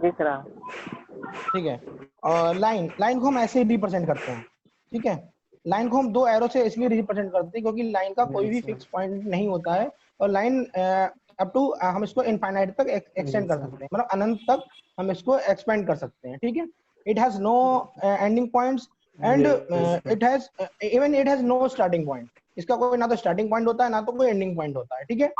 दिख रहा। ठीक है, और लाइन को हम ऐसे ही रिप्रेजेंट करते हैं। ठीक है, लाइन को हम दो एरो से इसलिए रिप्रेजेंट करते हैं क्योंकि लाइन का कोई भी फिक्स पॉइंट नहीं होता है, और लाइन अप टू हम इसको इनफाइनाइट तक एक्सटेंड कर सकते हैं, मतलब अनंत तक हम इसको एक्सपेंड कर सकते हैं। ठीक है, it has no ending points and it has no starting point. इसका कोई ना तो स्टार्टिंग पॉइंट होता है ना तो कोई एंडिंग पॉइंट होता है। ठीक है,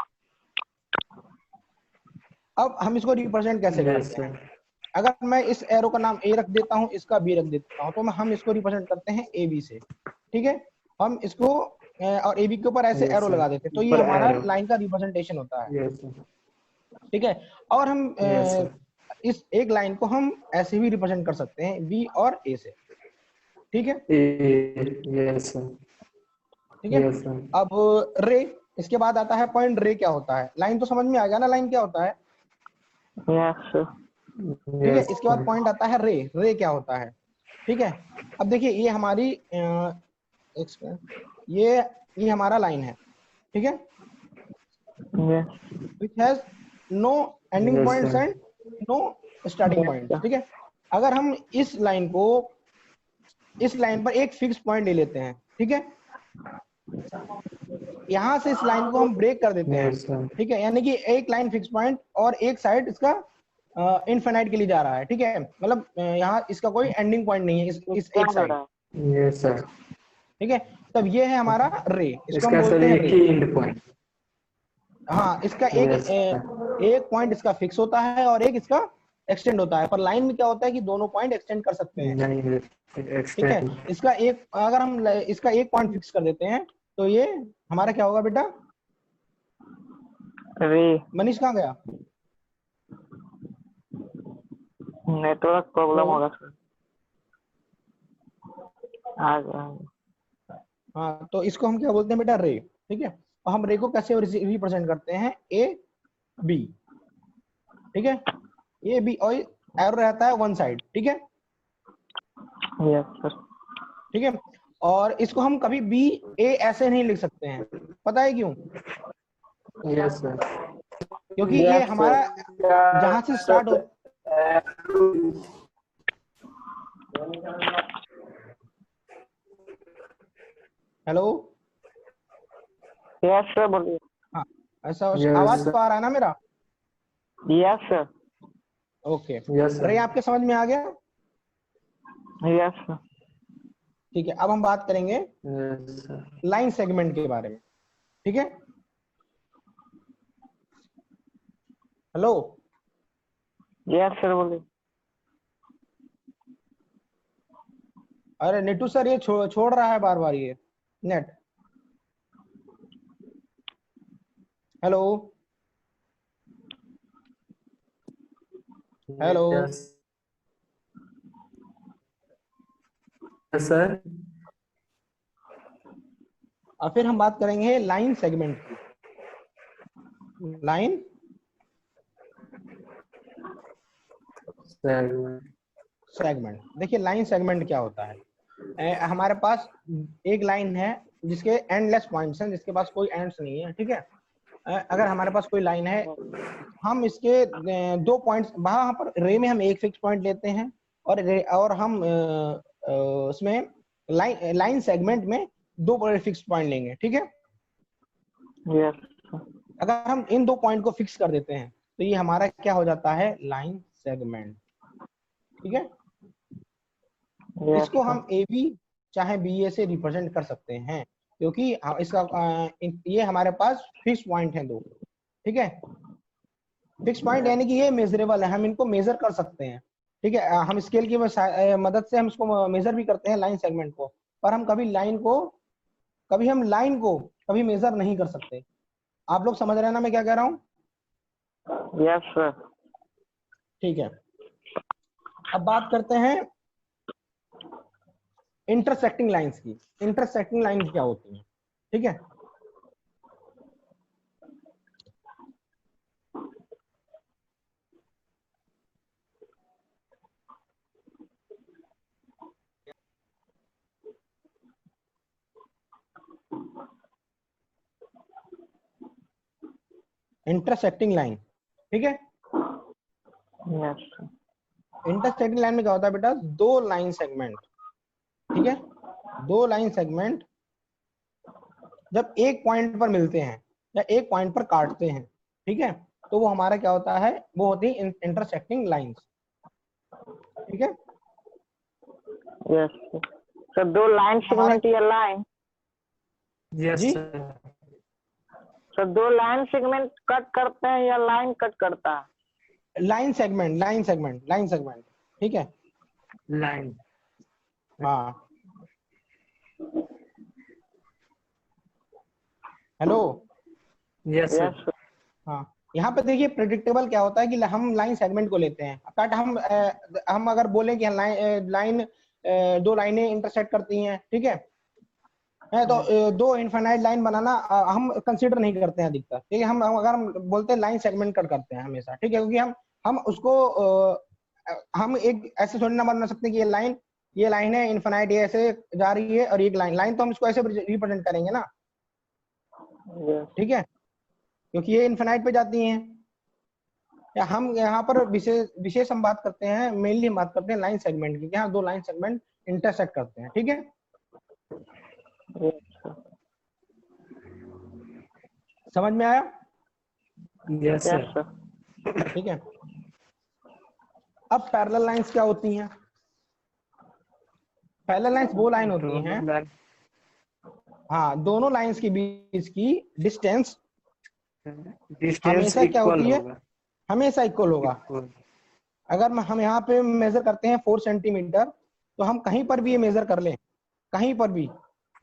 अब हम इसको रिप्रेजेंट कैसे करते हैं? अगर मैं इस एरो का नाम ए रख देता हूं, इसका बी रख देता हूं, तो हम इसको रिप्रेजेंट करते हैं ए बी से। ठीक है, हम इसको और ए बी के ऊपर ऐसे एरो लगा देते हैं, तो ये हमारा लाइन का रिप्रेजेंटेशन होता है। ठीक है, और हम इस एक लाइन को हम ऐसे भी रिप्रेजेंट कर सकते हैं बी और ए से। ठीक है, ठीक है। अब रे, इसके बाद आता है पॉइंट। रे क्या होता है? लाइन तो समझ में आ गया ना, लाइन क्या होता है? ठीक है, इसके बाद पॉइंट आता है रे। रे क्या होता है? ठीक है, अब देखिए ये हमारी ये हमारा लाइन है। ठीक है, which has no ending points and no starting points। ठीक है, अगर हम इस लाइन पर एक फिक्स पॉइंट ले लेते हैं, ठीक है, यहां से इस लाइन को हम ब्रेक कर देते हैं। ठीक है, यानी कि एक लाइन फिक्स पॉइंट और एक साइड इसका इनफिनाइट के लिए जा रहा है। ठीक है, मतलब यहाँ इसका कोई एंडिंग पॉइंट नहीं है इस एक साइड। ठीक है, तब ये है हमारा रे, इसको हम बोलते हैं रे। हाँ, इसका एक पॉइंट इसका फिक्स होता है और एक इसका एक्सटेंड होता है, पर लाइन में क्या होता है कि दोनों पॉइंट एक्सटेंड कर सकते हैं। ठीक है, इसका एक, अगर हम इसका एक पॉइंट फिक्स कर देते हैं तो ये हमारा क्या होगा बेटा? मनीष कहाँ गया? नेटवर्क प्रॉब्लम होगा सर। आ गया। हाँ, तो इसको हम क्या बोलते हैं बेटा? रे। ठीक है, और हम रे को कैसे रिप्रेजेंट करते हैं? A B. ठीक है, ए बी और एरो रहता है वन साइड। ठीक है, यस सर। ठीक है, और इसको हम कभी बी ए ऐसे नहीं लिख सकते हैं, पता है क्यों? यस सर, क्योंकि ये हमारा जहां से स्टार्ट हो, हेलो, यस सर बोलिए। हाँ, ऐसा आवाज तो आ रहा है ना मेरा? Yes sir. ओके, रे आपके समझ में आ गया? Yes sir. ठीक है, अब हम बात करेंगे लाइन सेगमेंट के बारे में। ठीक है, हेलो, यस सर बोलिए। अरे नीटू सर, ये छोड़ रहा है बार बार ये नेट। Hello, hello sir. और फिर हम बात करेंगे लाइन सेगमेंट की। लाइन सेगमेंट, देखिए लाइन सेगमेंट क्या होता है? हमारे पास एक लाइन है जिसके एंडलेस पॉइंट्स हैं, जिसके पास कोई एंड्स नहीं है। ठीक है, अगर हमारे पास कोई लाइन है, हम इसके दो पॉइंट्स, वहां पर रे में हम एक फिक्स पॉइंट लेते हैं और हम उसमें लाइन सेगमेंट में दो बड़े फिक्स पॉइंट लेंगे। ठीक है, यस। अगर हम इन दो पॉइंट को फिक्स कर देते हैं तो ये हमारा क्या हो जाता है? Line segment. ठीक है, इसको हम ए बी चाहे बी ए से रिप्रेजेंट कर सकते हैं, क्योंकि इसका ये हमारे पास फिक्स पॉइंट है दो। ठीक है, फिक्स पॉइंट यानी कि ये मेजरेबल है, हम इनको मेजर कर सकते हैं। ठीक है, हम स्केल की मदद से हम इसको मेजर भी करते हैं लाइन सेगमेंट को, पर हम कभी लाइन को कभी मेजर नहीं कर सकते। आप लोग समझ रहे हैं ना मैं क्या कह रहा हूँ? Yes sir. ठीक है, अब बात करते हैं इंटरसेक्टिंग लाइंस की। इंटरसेक्टिंग लाइंस क्या होती हैं? ठीक है, इंटरसेक्टिंग लाइन। ठीक है, यस। इंटरसेक्टिंग लाइन में क्या होता है बेटा, दो लाइन सेगमेंट, ठीक है, दो लाइन सेगमेंट जब एक पॉइंट पर मिलते हैं या एक पॉइंट पर काटते हैं, ठीक है, तो वो हमारा क्या होता है, वो होती है इंटरसेक्टिंग लाइंस, ठीक है। यस सर, दो लाइन हमारा सेगमेंट या लाइन, Yes, जी sir. सर दो लाइन सेगमेंट कट करते हैं या लाइन कट करता है? Line segment, line segment, line segment, ठीक है। Line. हाँ, hello. Yes, sir. Yes sir. हाँ, यहाँ पे देखिए प्रेडिक्टेबल क्या होता है कि हम लाइन सेगमेंट को लेते हैं, कट हम अगर बोलें कि लाइन दो लाइनें इंटरसेक्ट करती हैं, ठीक है तो दो इनफाइनाइट लाइन बनाना हम कंसीडर नहीं करते हैं अधिकतर, ठीक है। हम अगर हम बोलते हैं लाइन सेगमेंट कट करते हैं हमेशा, ठीक है, क्योंकि हम उसको हम एक ऐसे थोड़ी ना बना सकते कि ये लाइन है इनफाइनाइट, ये ऐसे जा रही है, और एक लाइन लाइन तो हम इसको ऐसे रिप्रेजेंट करेंगे ना, यस ठीक है, क्योंकि ये इनफाइनाइट पे जाती हैं। या हम यहाँ पर विशेष विशेष हम बात करते हैं, मेनली हम बात करते हैं लाइन सेगमेंट की, यहाँ दो लाइन सेगमेंट इंटरसेक्ट करते हैं, ठीक है। समझ में आया? Yes, sir. Yes sir. ठीक है। अब पैरेलल लाइंस क्या होती हैं? पैरेलल लाइंस वो लाइन होती हैं, दोनों line हाँ, दोनों लाइंस के बीच की डिस्टेंस distance हमेशा क्या equal होती है, होगा. हमेशा इक्वल होगा। Equal. अगर हम यहाँ पे मेजर करते हैं 4 सेंटीमीटर, तो हम कहीं पर भी ये मेजर कर लें, कहीं पर भी,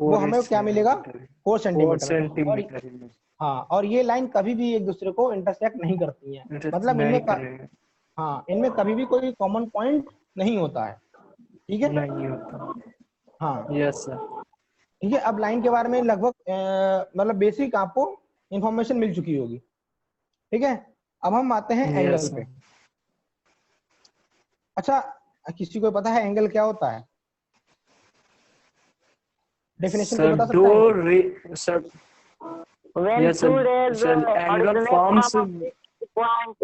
वो 4 हमें क्या मिलेगा, 4 4 सेंटीमीटर। और सेंटीमीटर हाँ, और ये लाइन कभी भी एक दूसरे को इंटरसेक्ट नहीं करती हैं, मतलब नहीं करेगा, हाँ, इनमें कभी भी कोई कॉमन पॉइंट नहीं होता है, ठीक है। नहीं होता. हाँ, Yes, sir. ठीक है। अब लाइन के बारे में लगभग मतलब बेसिक आपको इंफॉर्मेशन मिल चुकी होगी, ठीक है। अब हम आते हैं Yes, एंगल sir. पे। अच्छा, किसी को पता है एंगल क्या होता है? डेफिनेशन कोई Sir, बता सकता है? sir, When yes, two sir. rays Sir, angle originate forms. from a fixed point,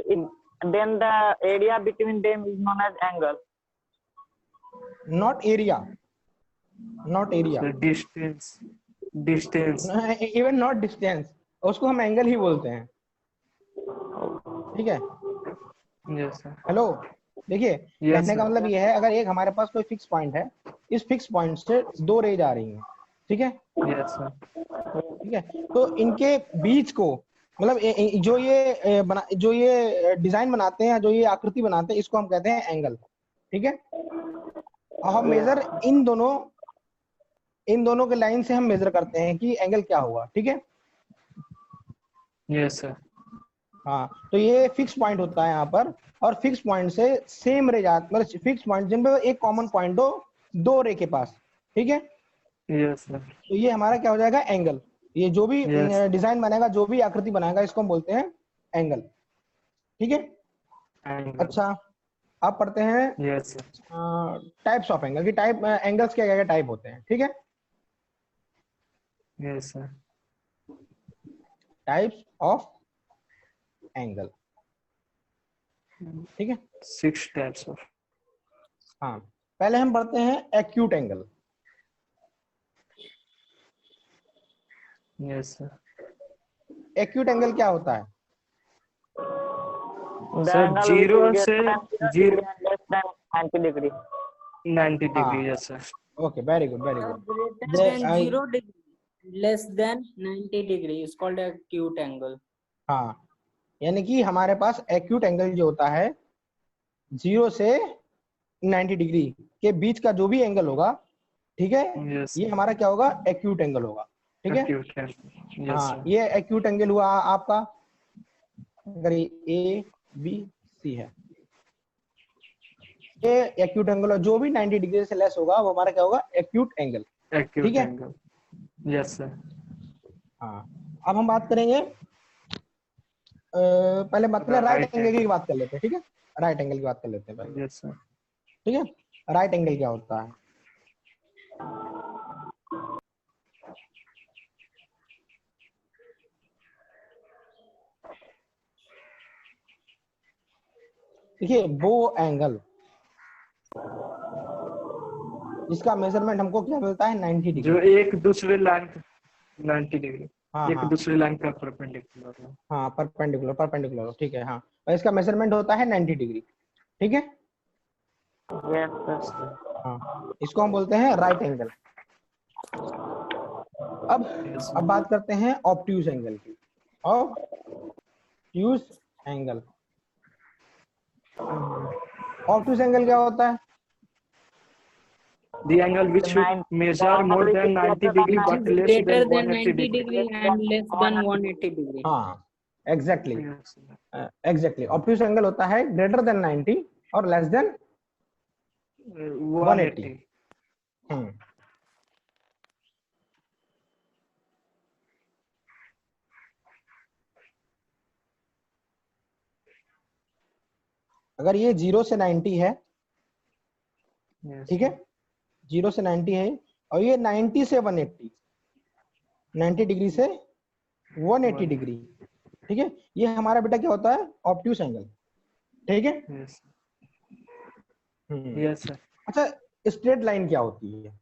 then the area between them is known as angle. Not area, not area, Sir, distance. Even not distance, उसको हम angle ही बोलते हैं, ठीक है। Yes, sir. Hello, देखिए Yes, कहने का sir. मतलब ये है, अगर एक हमारे पास कोई फिक्स पॉइंट है, इस फिक्स पॉइंट से दो रेज आ रही हैं, ठीक है, Yes, sir. ठीक है, तो इनके बीच को मतलब जो ये डिजाइन बनाते हैं, जो ये आकृति बनाते हैं, इसको हम कहते हैं एंगल, ठीक है। और हम मेजर इन दोनों के लाइन से हम मेजर करते हैं कि एंगल क्या हुआ, ठीक है। Yes, sir. हाँ, तो ये फिक्स पॉइंट होता है यहाँ पर, और फिक्स पॉइंट से सेम रे मतलब फिक्स पॉइंट जिन पे एक कॉमन पॉइंट हो दो रे के पास, ठीक है, Yes, sir. तो ये हमारा क्या हो जाएगा, एंगल। ये जो भी Yes. डिजाइन बनेगा, जो भी आकृति बनाएगा, इसको हम बोलते हैं एंगल, ठीक है। Angle. अच्छा, अब पढ़ते हैं Yes, sir. Types of angle की, टाइप एंगल्स क्या क्या टाइप होते हैं, ठीक है। Yes, sir. Types of angle, ठीक है। 6 types of. हाँ, पहले हम पढ़ते हैं acute angle. Yes, sir. Acute angle क्या होता है? The Sir, angle which zero is से greater than 0 degree and less than 90 degree. 90 हाँ, degree. Yes, sir. Okay, very good, very good. Greater than 0 degree, less than 90 degree is called acute angle. हाँ, यानी कि हमारे पास acute angle जो होता है, 0 से 90 डिग्री के बीच का जो भी एंगल होगा, ठीक है, Yes, ये sir. हमारा क्या होगा, एक्यूट एंगल होगा, ठीक है। Acute angle. Yes, हाँ, sir. ये एक्यूट एंगल हुआ आपका, अगर ये ए बी सी है, ये एक्यूट एंगल, और जो भी 90 डिग्री से लेस होगा वो हमारा क्या होगा, एक्यूट एंगल, ठीक Acute है। angle. Yes, sir. हाँ, अब हम बात करेंगे, पहले बात करें राइट Right एंगल की angle. बात कर लेते हैं, ठीक है। राइट एंगल की बात कर लेते हैं पहले, Yes, sir. ठीक है। राइट एंगल क्या होता है? देखिए, वो एंगल जिसका मेजरमेंट हमको क्या मिलता है 90 जो डिग्री। एक दूसरे लाइन 90 डिग्री, हाँ एक हाँ दूसरे लाइन का परपेंडिकुलर है। हाँ, परपेंडिकुलर, ठीक है। हाँ, और इसका मेजरमेंट होता है 90 डिग्री, ठीक है। Yes sir. हाँ, इसको हम बोलते हैं राइट एंगल। अब Yes, अब बात करते हैं ऑब्ट्यूज एंगल की। ऑब्ट्यूज एंगल, ऑब्ट्यूज एंगल क्या होता है? the angle which should measure more than 90 degree Which but is less greater than than 180 90 degree. degree and less than 180 degree. हाँ, exactly Yes, exactly obtuse angle होता है greater than 90 और less than 180। 180. अगर ये 0 से 90 है, Yes. ठीक है, 0 से 90 है, और ये 90 से 180, 90 डिग्री से 180 डिग्री, ठीक है, ये हमारा बेटा क्या होता है? ऑब्ट्यूज एंगल, ठीक है। Yes. हम्म। Yes, sir. अच्छा, स्ट्रेट लाइन क्या होती है?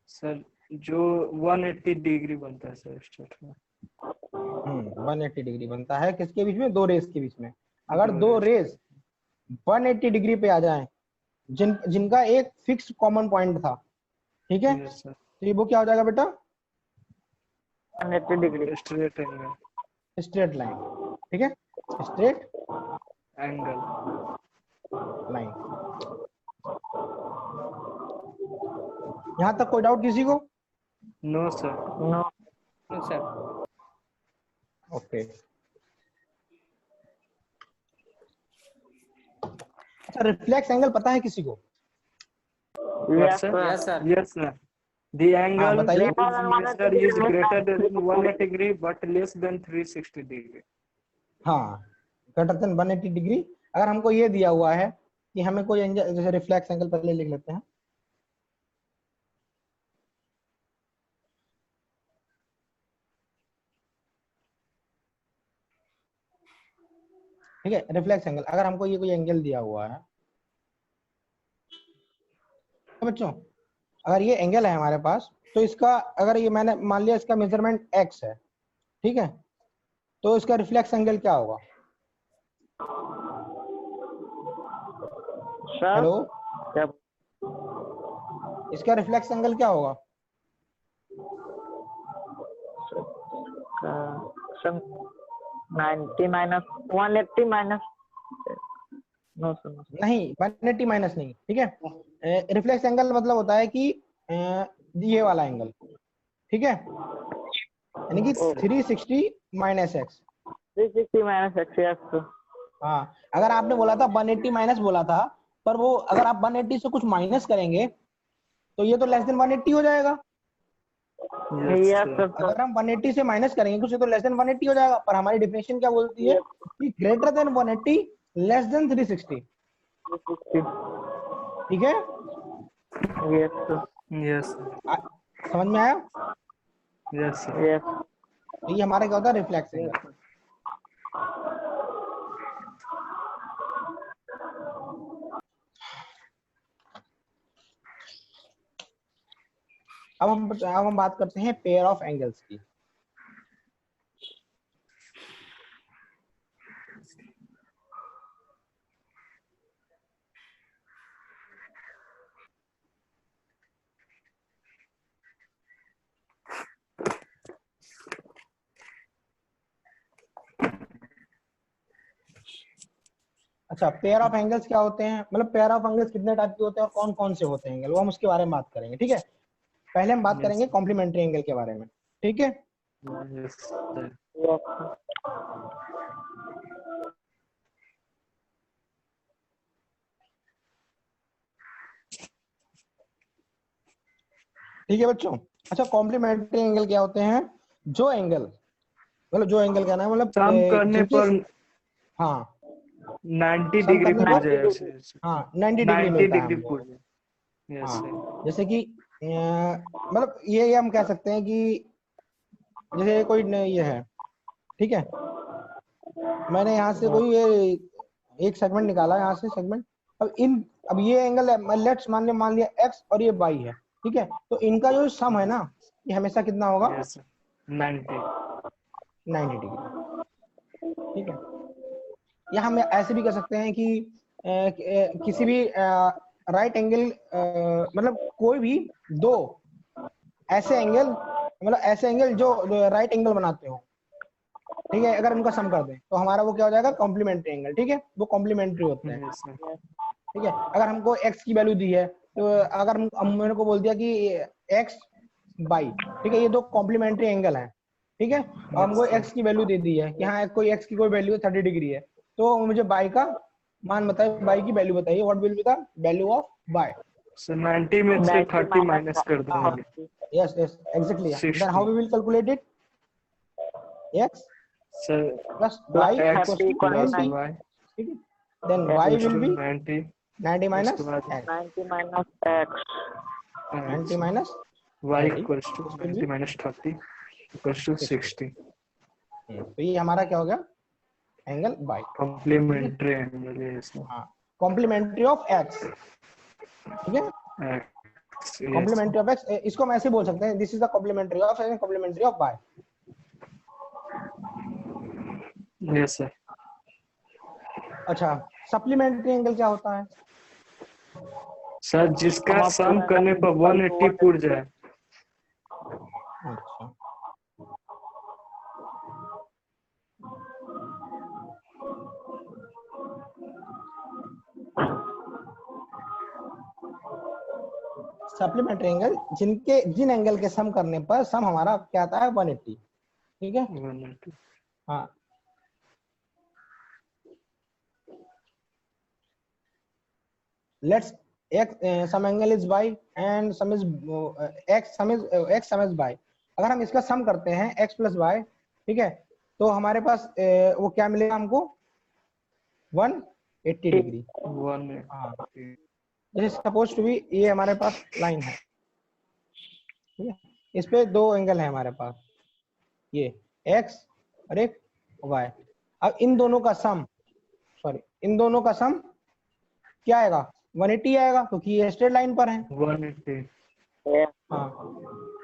सर जो 180 डिग्री बनता है सर स्ट्रेट में। 180 डिग्री बनता है किसके बीच में? दो रेस के बीच में। अगर दो दो rays। रेस 180 डिग्री पे आ जाएं, जिनका एक फिक्स कॉमन पॉइंट था, ठीक है, Yes, sir. तो ये वो क्या हो जाएगा बेटा? 180 degree straight angle. Straight line, ठीक है, स्ट्रेट एंगल। लाइन। यहां तक कोई डाउट किसी को? No sir. No No, sir. Okay. अच्छा, रिफ्लेक्स एंगल पता है किसी को? Yes sir? Sir. Yes, sir. Yes, sir. The angle बताइए। measured is greater than 180 degree but less than 360 degree. हाँ, ग्रेटर देन 180 डिग्री। अगर हमको ये दिया हुआ है कि हमें कोई एंगल, जैसे रिफ्लेक्स एंगल पहले लिख लेते हैं, ठीक है, रिफ्लेक्स एंगल, अगर हमको ये कोई एंगल दिया हुआ है, तो बच्चों अगर ये एंगल है हमारे पास, तो इसका, अगर ये मैंने मान लिया इसका मेजरमेंट x है, ठीक है, तो इसका रिफ्लेक्स एंगल क्या होगा? सर हेलो, क्या इसका रिफ्लेक्स एंगल क्या होगा? Sir 90 minus 180 minus no sir नहीं, 180 माइनस नहीं, ठीक है। रिफ्लेक्स एंगल मतलब होता है कि ये वाला एंगल, ठीक है, यानी कि 360 minus x. 360 minus x. Yes हाँ, अगर आपने बोला था 180 माइनस बोला था, पर वो अगर आप 180 से कुछ माइनस करेंगे तो ये तो लेस देन 180 हो जाएगा। Yes sir. अगर हम 180 से माइनस करेंगे कुछ तो लेस देन 180 हो जाएगा, पर हमारी डेफिनेशन क्या बोलती है कि ग्रेटर देन 180 लेस देन 360, ठीक है। Yes sir. Yes. समझ में आया? Yes, sir. यस तो ये हमारा क्या होता है? Reflex angle. अब हम बात करते हैं पेयर ऑफ एंगल्स की। अच्छा, पेयर ऑफ एंगल्स क्या होते हैं, मतलब पेयर ऑफ एंगल्स कितने टाइप के होते हैं और कौन कौन से होते हैं एंगल, वो हम उसके बारे में बात करेंगे, ठीक है। पहले हम बात Yes. करेंगे कॉम्प्लीमेंट्री एंगल के बारे में, ठीक है। Yes, sir. ठीक है बच्चों। अच्छा, कॉम्प्लीमेंट्री एंगल क्या होते हैं? जो एंगल, मतलब जो एंगल क्या नाम, मतलब सम करने जिनकी, पर हाँ 90 सम डिग्री करने पूछ पर, जाए। हाँ 90 डिग्री 90 मिलता है डिग्री हमको। पूछ जाए। Yes, हाँ, sir. जैसे कि मतलब ये हम कह सकते हैं कि जैसे कोई ये है, ठीक है, मैंने यहाँ से कोई ये एक सेगमेंट निकाला, यहाँ से सेगमेंट अब ये एंगल लेट्स मान लिया x और ये y है, ठीक है, तो इनका जो सम है ना ये हमेशा कितना होगा? Yes, 90. 90 डिग्री, ठीक है। या हम ऐसे भी कर सकते हैं कि किसी भी राइट एंगल मतलब कोई भी दो ऐसे एंगल, मतलब ऐसे एंगल जो राइट एंगल बनाते हो, ठीक है, अगर उनका सम कर दें तो हमारा वो क्या हो जाएगा? कॉम्प्लीमेंट्री एंगल, ठीक है, वो कॉम्प्लीमेंट्री होते हैं, Yes, sir. ठीक है। अगर हमको x की वैल्यू दी है तो अगर हम मेरे को बोल दिया कि x y, ठीक है, ये दो कॉम्प्लीमेंट्री एंगल हैं, ठीक है, और हमको Yes, x की वैल्यू दे दी है कि हाँ कोई x की कोई वैल्यू 30 डिग्री है, तो मुझे y का मान बताइए, y की वैल्यू बताइए, what will be the value of y? So 90 में से 30 माइनस कर देंगे. Yes yes exactly, then how 60. We will calculate it? x So plus y x equals to plus 90, y ठीक है, then y equals will to be 90. 90 minus उसके बाद x, 90 minus x. 90 minus y 90 equals to this will 90 be minus 30 equals to 60. तो ये हमारा क्या हो गया? एंगल y, Complementary angle है इसमें. हाँ, कॉम्प्लीमेंट्री ऑफ x, ठीक है, X, yes. Complementary of x, इसको हम ऐसे बोल सकते हैं, this is the complementary of x, complementary of y। Yes, sir. अच्छा, सप्लीमेंट्री एंगल क्या होता है? सर जिसका सम करने पर 180 पूर जाए. अच्छा, सप्लीमेंट्री एंगल जिन एंगल के सम करने पर सम हमारा क्या आता है? 180, ठीक है, 180. हाँ। Let's some angle is y and some is x, some is y। अगर हम इसका सम करते हैं x plus y, ठीक है, तो हमारे पास वो क्या मिलेगा हमको? 180 डिग्री। 180. हाँ, जैसे सपोज टू बी ये हमारे पास लाइन है, ठीक है, इस पे दो एंगल है हमारे पास, ये x और एक y। अब इन दोनों का सम, इन दोनों का सम क्या आएगा? 180 आएगा, क्योंकि ये स्ट्रेट लाइन पर है। 180. हाँ,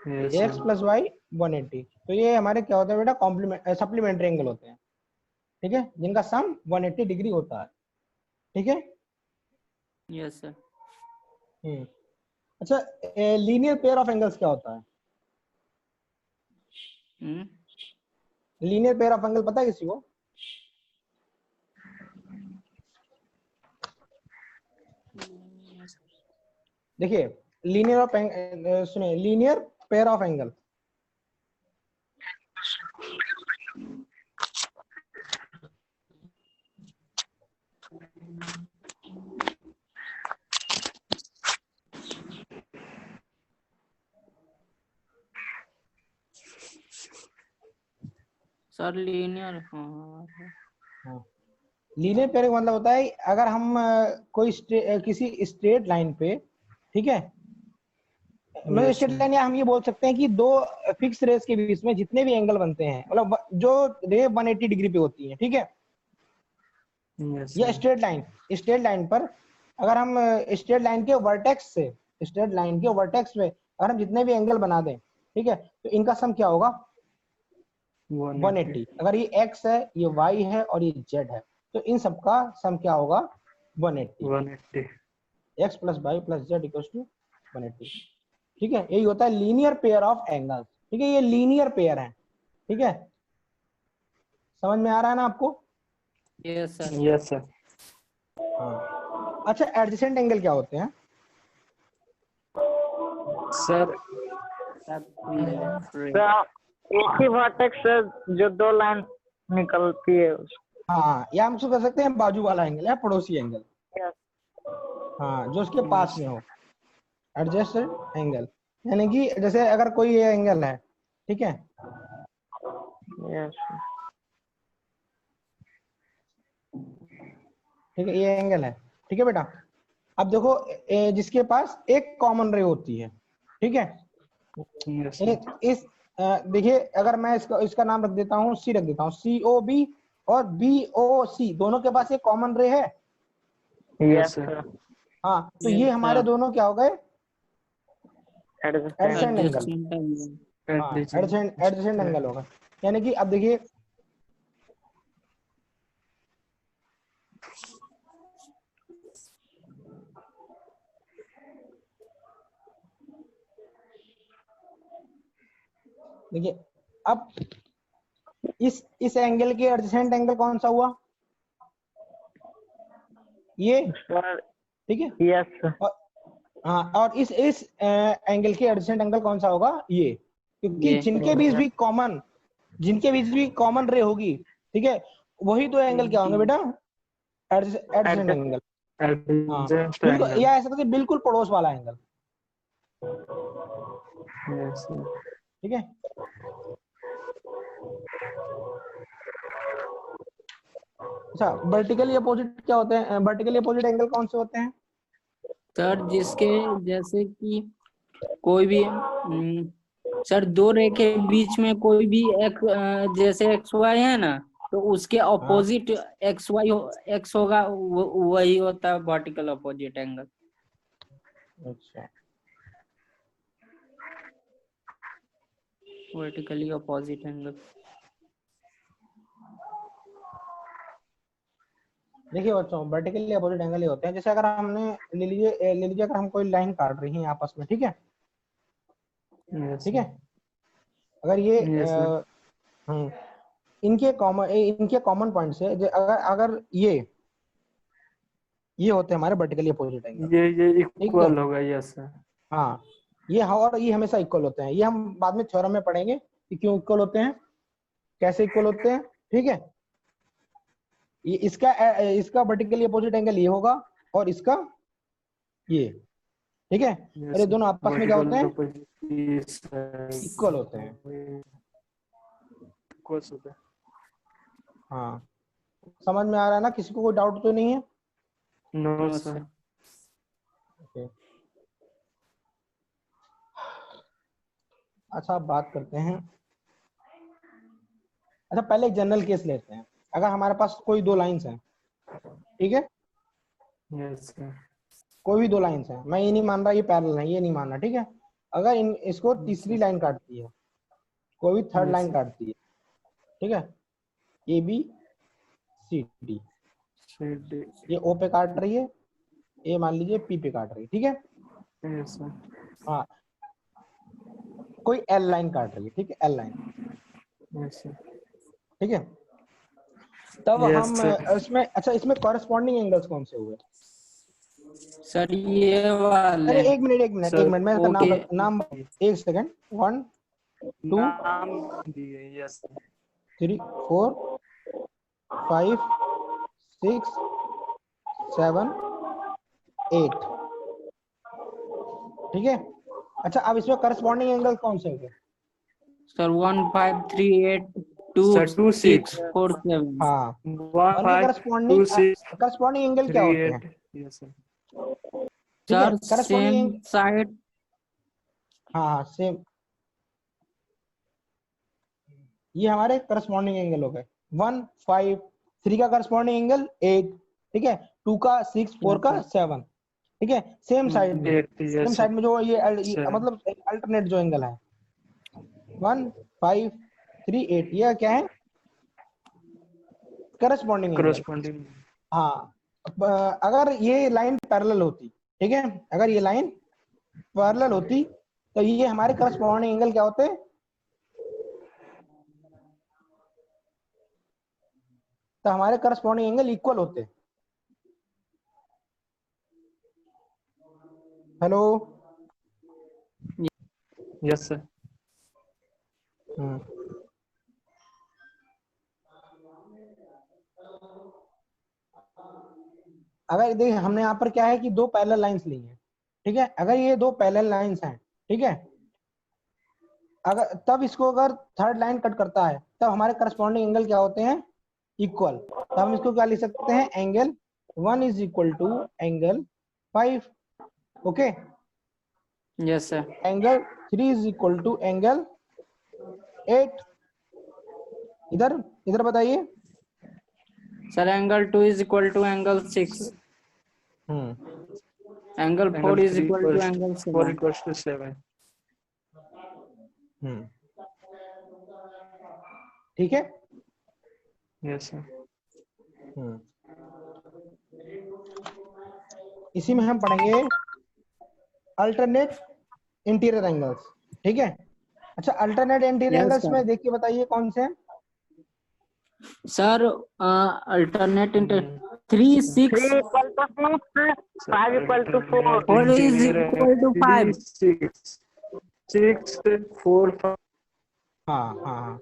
Yes, x sir. Plus y 180, तो ये हमारे क्या होता है बेटा? कॉम्प्लीमेंट सप्लीमेंट्री एंगल होते हैं, ठीक है, जिनका सम 180 डिग्री होता है, ठीक है। Yes, sir. अच्छा, लीनियर पेयर ऑफ एंगल्स क्या होता है? लीनियर पेयर ऑफ एंगल पता है किसी को? देखिए, लीनियर ऑफ सुनिए, linear pair of angle, sir linear, हाँ, लीनियर पेयर का मतलब होता है अगर हम कोई किसी स्ट्रेट लाइन पे, ठीक है, मतलब स्ट्रेट लाइन, या हम ये बोल सकते हैं कि दो फिक्स रेस के बीच में जितने भी एंगल बनते हैं, मतलब जो रे 180 डिग्री पे होती है, ठीक है, Yes, ये sir. स्ट्रेट लाइन पर अगर हम स्ट्रेट लाइन के वर्टेक्स से, स्ट्रेट लाइन के वर्टेक्स में अगर हम जितने भी एंगल बना दें, ठीक है, तो इनका सम क्या होगा? 180। अगर ये x है, ये y है और ये z है, तो इन सबका सम क्या होगा? 180। 180. x plus y plus z equals to 180, ठीक है, यही होता है लीनियर पेयर ऑफ एंगल्स, ठीक है, ये लीनियर पेयर है, ठीक है, समझ में आ रहा है ना आपको? yes, sir. Yes, sir. हाँ। अच्छा, एडजेसेंट एंगल क्या होते हैं? सर एक ही वर्टेक्स से जो दो लाइन निकलती है हाँ, या हम उसको कह सकते हैं बाजू वाला एंगल या पड़ोसी एंगल, Yes. हाँ, जो उसके पास में हो, एडजेसेंट एंगल, यानी कि जैसे अगर कोई ये एंगल है, ठीक है, Yes. ठीक है, ये एंगल है, ठीक है बेटा। अब देखो, जिसके पास एक कॉमन रे होती है, ठीक है, Yes, sir. इस देखिए, अगर मैं इसका नाम रख देता हूँ, सी रख देता हूँ, COB और BOC दोनों के पास एक कॉमन रे है, Yes, sir. sir. हाँ, तो Yes, ये हमारे sir. दोनों क्या हो गए? Adjacent. Adjacent angle. Adjacent angle. हाँ, Adjacent. एडजेसेंट एंगल होगा। यानी कि अब देखिए, अब इस एंगल के एडजेसेंट एंगल कौन सा हुआ? ये, Sir, ठीक है। yes, sir. और हाँ, और इस एंगल के एडजेसेंट एंगल कौन सा होगा? ये, क्योंकि ये। जिनके बीच भी कॉमन रे होगी, ठीक है, वही तो एंगल क्या होंगे बेटा? Adjacent angle. हाँ, Adjacent बिल्कुल, angle. या ऐसा कि बिल्कुल पड़ोस वाला एंगल, Yes, sir. ठीक है। अच्छा, वर्टिकली अपोजिट क्या होते हैं? वर्टिकली अपोजिट एंगल कौन से होते हैं? सर जिसके जैसे कि कोई भी सर दो रेखे के बीच में कोई भी एक जैसे एक्स वाई है ना, तो उसके अपोजिट एक्स होगा, वही होता है वर्टिकल अपोजिट एंगल। अच्छा, वर्टिकली अपोजिट एंगल। देखिए बच्चों, वर्टिकली अपोजिट एंगल ये होते हैं, जैसे अगर हमने ले लीजिए अगर हम कोई लाइन काट रही हैं आपस में, ठीक है, Yes, ठीक sir. है, अगर ये Yes, sir. इनके कॉमन पॉइंट से अगर अगर ये होते हैं हमारे वर्टिकली अपोजिट एंगल, ये ठीक है। इक्वल होगा। Yes sir. हाँ, ये और ये हमेशा इक्वल होते हैं। ये हम बाद में थ्योरम में पढ़ेंगे कि क्यों इक्वल होते हैं, कैसे इक्वल होते हैं, ठीक है। ये इसका वर्टिकली अपोजिट एंगल ये होगा और इसका ये, ठीक है, और ये दोनों आपस में क्या होते हैं? इक्वल होते हैं। हाँ, समझ में आ रहा है ना? किसी को कोई डाउट तो नहीं है? No sir. ओके, अच्छा अब बात करते हैं। अच्छा, पहले एक जनरल केस लेते हैं। अगर हमारे पास कोई दो लाइंस हैं, ठीक है, यस सर। कोई भी दो लाइंस हैं, मैं ये नहीं मान रहा ये पैरेलल है, ये नहीं मानना, ठीक है। अगर इसको तीसरी लाइन काटती है, कोई भी थर्ड लाइन काटती है, ठीक है, ए बी सी डी, ये ओ पे काट रही है, ये मान लीजिए पी पे काट रही है, ठीक है। Yes sir. हाँ, कोई एल लाइन काट रही है, ठीक है, एल लाइन, यस सर। ठीक है। तब Yes, हम sir. इसमें, अच्छा, इसमें कॉरेस्पॉन्डिंग एंगल्स कौन से हुए? सर ये वाले। अरे एक मिनट Sir, मैं इसका ओके। नाम, एक सेकंड, 1 2 नाम दिए। यस 3 4 5 6 7 8, ठीक है। अच्छा, अब इसमें करस्पॉन्डिंग एंगल कौन से होंगे? Sir 1 5 3 8 2 sir 2 6 6 4 7। हाँ, 1 उनके 5 2 6 करस्पॉन्डिंग एंगल क्या 3 होते हैं? 8। Yes sir. ठीक है, सर करस्पॉन्डिंग, सेम साइड। हाँ सेम, ये हमारे करस्पॉन्डिंग एंगल हो गए। 1 5 3 का करस्पॉन्डिंग एंगल 8, ठीक है, 2 का 6 4 का 7, ठीक है। सेम साइड में, 8। सेम यस साइड में जो ये सर। मतलब अल्टरनेट जो एंगल है, 1 5 3 8, ये क्या है? Corresponding angle. करस्पॉन्डिंग। हाँ, अगर ये लाइन पैरेलल होती, ठीक है, अगर ये लाइन पैरेलल होती तो ये हमारे करस्पॉन्डिंग एंगल क्या होते? तो हमारे करस्पॉन्डिंग एंगल इक्वल होते। Hello, yes sir. अगर देखिए हमने यहाँ पर क्या है कि दो पैरेलल लाइंस ली हैं, ठीक है, अगर ये दो पैरेलल लाइंस हैं, ठीक है, अगर तब इसको अगर थर्ड लाइन कट करता है तब हमारे करस्पॉन्डिंग एंगल क्या होते हैं? इक्वल। तो हम इसको क्या लिख सकते हैं? Angle 1 is equal to angle 5, okay. Yes sir. Angle 3 is equal to angle 8। इधर इधर बताइए। Sir angle 2 is equal to angle 6। Angle 4 Angle is 3 equal to equals angle 4 7. equals to 7. ठीक है। Yes, sir. इसी में हम पढ़ेंगे अल्टरनेट इंटीरियर एंगल्स। ठीक है। अच्छा, alternate interior Yes, angles sir. में देख के बताइए कौन से हैं। Sir alternate inter 3 6 3 equal to 6, 5 equal to 4. 4 is Interior equal to 5. 6 6 4 5 हाँ हाँ हाँ,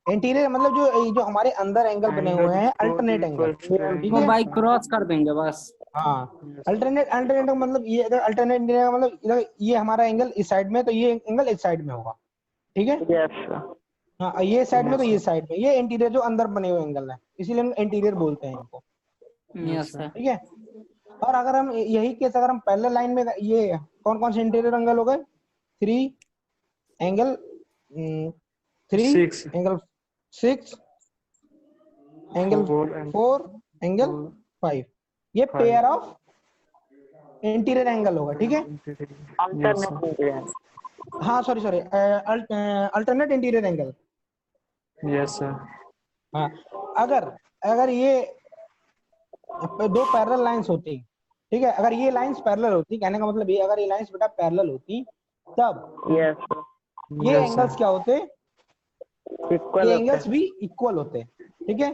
इंटीरियर मतलब जो हमारे अंदर एंगल बने हुए हैं, अल्टरनेट एंगल। ठीक वो है। बाई क्रॉस कर देंगे बस. हाँ, अल्टरनेट अल्टरनेट मतलब ये, अगर अल्टरनेट मतलब इधर ये हमारा एंगल इस साइड में, तो ये एंगल इस साइड में होगा। ठीक है। Yes, sir. हाँ, ये साइड में तो ये साइड में, ये इंटीरियर जो अंदर बने हुए एंगल है, इसीलिए हम इंटीरियर बोलते हैं इनको। Yes sir. ठीक है। और अगर हम यही केस अगर हम पैरेलल लाइन में, ये कौन कौन से इंटीरियर एंगल हो गए? 3 एंगल 3 6 एंगल 6 एंगल 4 एंगल 5, ये पेयर ऑफ इंटीरियर एंगल होगा। ठीक है। Alternate interior. हाँ sorry alternate interior angle. Yes, sir. हाँ, अगर अगर ये दो पैरेलल लाइंस होती, ठीक है, अगर ये लाइंस पैरेलल होती, कहने का मतलब ये, अगर ये लाइंस बेटा पैरेलल होती, तब Yes, sir. ये Yes, एंगल्स sir. क्या होते? Equal ये होते एंगल्स हैं. भी इक्वल होते। ठीक है।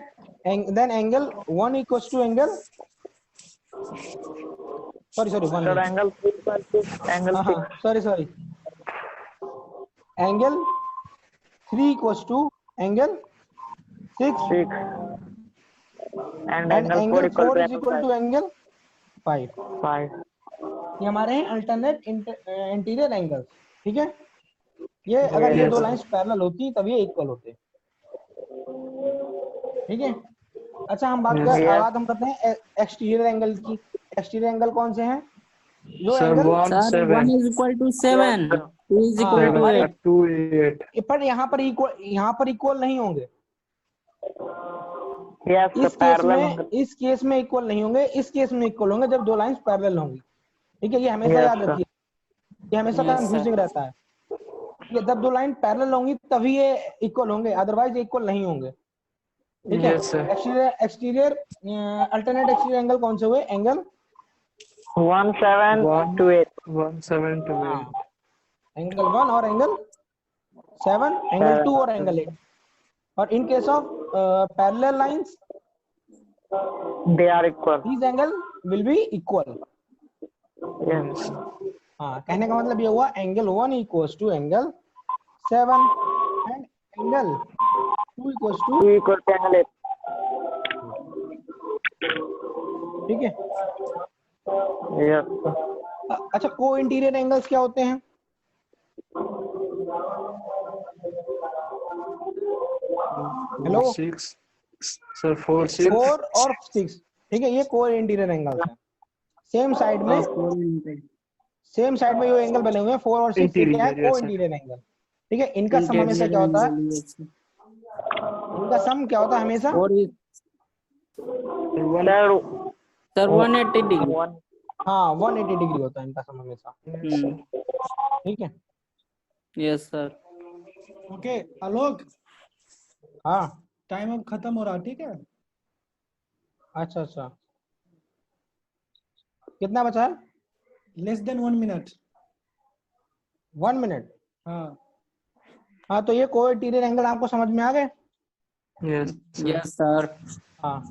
Then angle 1 equals to angle, sorry 1 Sir, नहीं, angle 3 equal to angle हाँ 6. Sorry angle 3 equals to angle 6 6. And and angle 4 angle equal 4 to is angle equal to angle 5। 5. ये हमारे हैं अल्टरनेट इंटीरियर एंगल्स। ठीक है। ये अगर ये Yes, दो sir. लाइंस पैरेलल होती तब ये इक्वल होते। ठीक है। अच्छा, हम Yes, sir. बात हम करते हैं एक्सटीरियर एंगल की। एक्सटीरियर एंगल कौन से हैं? जो Sir, angle 1 sir 1 7 is equal to 7, 2 is हाँ, इक्वल टू हमारे 8. 2 8. पर यहाँ पर इक्वल नहीं होंगे। Yes, sir. Parallel. इस केस में इक्वल नहीं होंगे, इस केस में इक्वल होंगे जब दो लाइंस पैरेलल होंगी। ठीक है, ये हमेशा Yes, याद sir. रखिए, ये हमेशा Yes, कंफ्यूजिंग रहता है। ये जब दो लाइन पैरेलल होंगी तभी ये इक्वल होंगे, अदरवाइज इक्वल नहीं होंगे। ठीक है। Yes, sir. Exterior alternate exterior angle कौन से हुए? Angle 1 7 1 to 8. 1 7 to 8. एंगल 1 और एंगल 7, एंगल 2 और एंगल 8। और in case of parallel lines, They are equal. these angle will be equal। Yes. हाँ, कहने का मतलब ये हुआ angle 1 equals to angle 7 and angle 2 equals to, 2 equal to angle 8. ठीक है। Yes, sir. अच्छा, को इंटीरियर एंगल्स क्या होते हैं? हेलो, 6 sir 4 6 4 और 6। ठीक है, ये को इंटीरियर एंगल्स हैं। सेम साइड में जो एंगल बने हुए हैं 4 और 6, ये क्या है? Interior, को yes, sir. Interior angle. ठीक है, इनका सम हमेशा क्या होता है? इनका सम क्या होता है हमेशा? और सर 180 डिग्री. हाँ, 180 डिग्री होता है इनका सम हमेशा। ठीक है। Yes sir. ओके आलोक, हाँ, टाइम अब खत्म हो रहा, ठीक है? अच्छा, कितना बचा है? Less than 1 minute. 1 मिनट। हाँ, तो ये को इंटीरियर एंगल आपको समझ में आ गए? Yes, sir. Yes sir. हाँ।